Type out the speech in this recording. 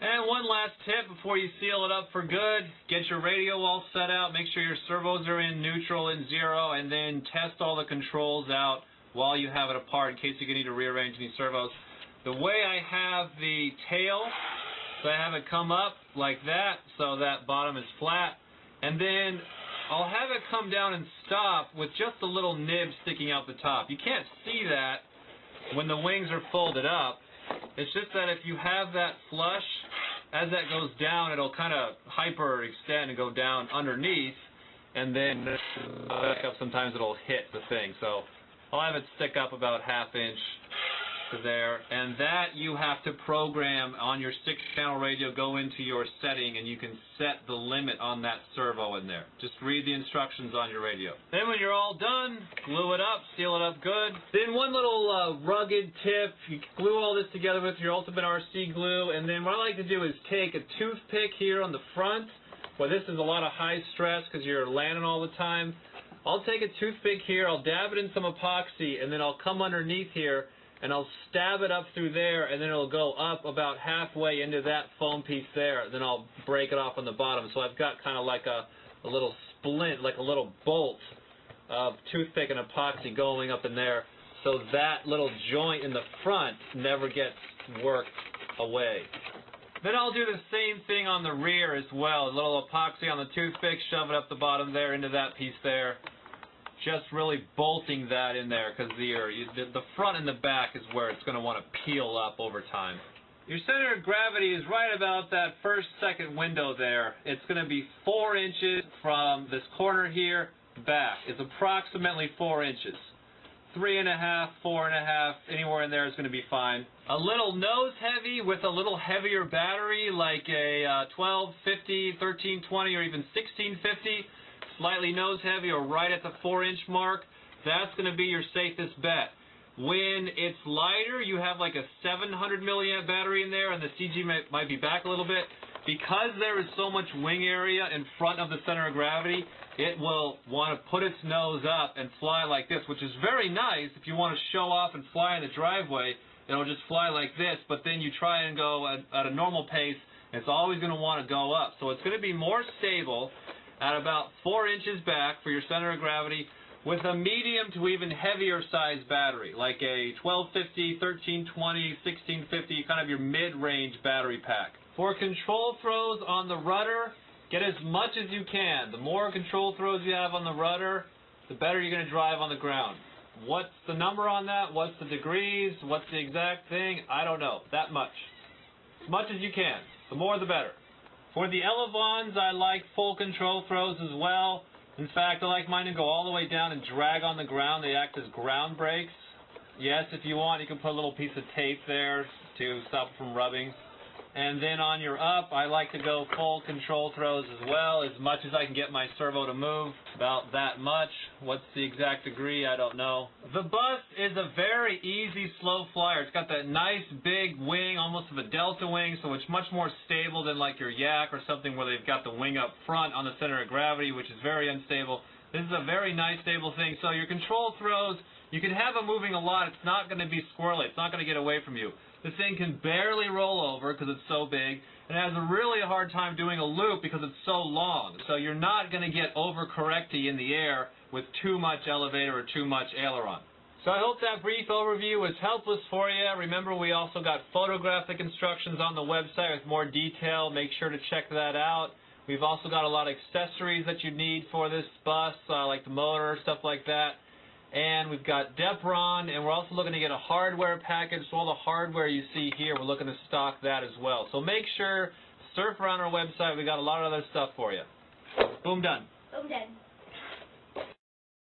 And one last tip before you seal it up for good, get your radio all set out, make sure your servos are in neutral and zero, and then test all the controls out while you have it apart in case you need to rearrange any servos. The way I have the tail, so I have it come up like that, so that bottom is flat, and then I'll have it come down and stop with just a little nib sticking out the top. You can't see that when the wings are folded up. It's just that if you have that flush, as that goes down, it'll kind of hyper-extend and go down underneath, and then back up, sometimes it'll hit the thing. So I'll have it stick up about ½ inch to there, and that you have to program on your 6-channel radio. Go into your setting, and you can set the limit on that servo in there. Just read the instructions on your radio. Then when you're all done, glue it up, seal it up good. Then one little rugged tip, you glue all this together with your Ultimate RC glue, and then what I like to do is take a toothpick here on the front, where this is a lot of high stress because you're landing all the time. I'll take a toothpick here, I'll dab it in some epoxy, and then I'll come underneath here and I'll stab it up through there, and then it'll go up about halfway into that foam piece there. Then I'll break it off on the bottom. So I've got kind of like a little splint, like a little bolt of toothpick and epoxy going up in there, so that little joint in the front never gets worked away. Then I'll do the same thing on the rear as well. A little epoxy on the toothpick, shove it up the bottom there into that piece there. Just really bolting that in there, because the front and the back is where it's going to want to peel up over time. Your center of gravity is right about that second window there. It's going to be 4 inches from this corner here back. It's approximately 4 inches. 3.5, 4.5, anywhere in there is going to be fine. A little nose heavy with a little heavier battery, like a 1250, 1320, or even 1650. Slightly nose heavy or right at the 4-inch mark, that's going to be your safest bet. When it's lighter, you have like a 700 milliamp battery in there, and the CG might be back a little bit. Because there is so much wing area in front of the center of gravity, it will want to put its nose up and fly like this, which is very nice if you want to show off and fly in the driveway. It'll just fly like this, but then you try and go at a normal pace, and it's always going to want to go up. So it's going to be more stable at about 4 inches back for your center of gravity, with a medium to even heavier size battery, like a 1250, 1320, 1650, kind of your mid-range battery pack. For control throws on the rudder, get as much as you can. The more control throws you have on the rudder, the better you're going to drive on the ground. What's the number on that? What's the degrees? What's the exact thing? I don't know. That much. As much as you can. The more the better. For the elevons, I like full control throws as well. In fact, I like mine to go all the way down and drag on the ground. They act as ground brakes. Yes, if you want, you can put a little piece of tape there to stop it from rubbing. And then on your up, I like to go full control throws as well, as much as I can get my servo to move. About that much. What's the exact degree? I don't know. The bus is a very easy slow flyer. It's got that nice big wing, almost of a delta wing, so it's much more stable than like your yak or something where they've got the wing up front on the center of gravity, which is very unstable. This is a very nice stable thing. So your control throws, you can have it moving a lot. It's not going to be squirrely. It's not going to get away from you. The thing can barely roll over because it's so big, and it has a really hard time doing a loop because it's so long. So you're not going to get over-correcty in the air with too much elevator or too much aileron. So I hope that brief overview was helpful for you. Remember, we also got photographic instructions on the website with more detail. Make sure to check that out. We've also got a lot of accessories that you need for this bus, like the motor, stuff like that. And we've got Depron, and we're also looking to get a hardware package. So all the hardware you see here, we're looking to stock that as well. So make sure, surf around our website. We got a lot of other stuff for you. Boom, done. Boom, done.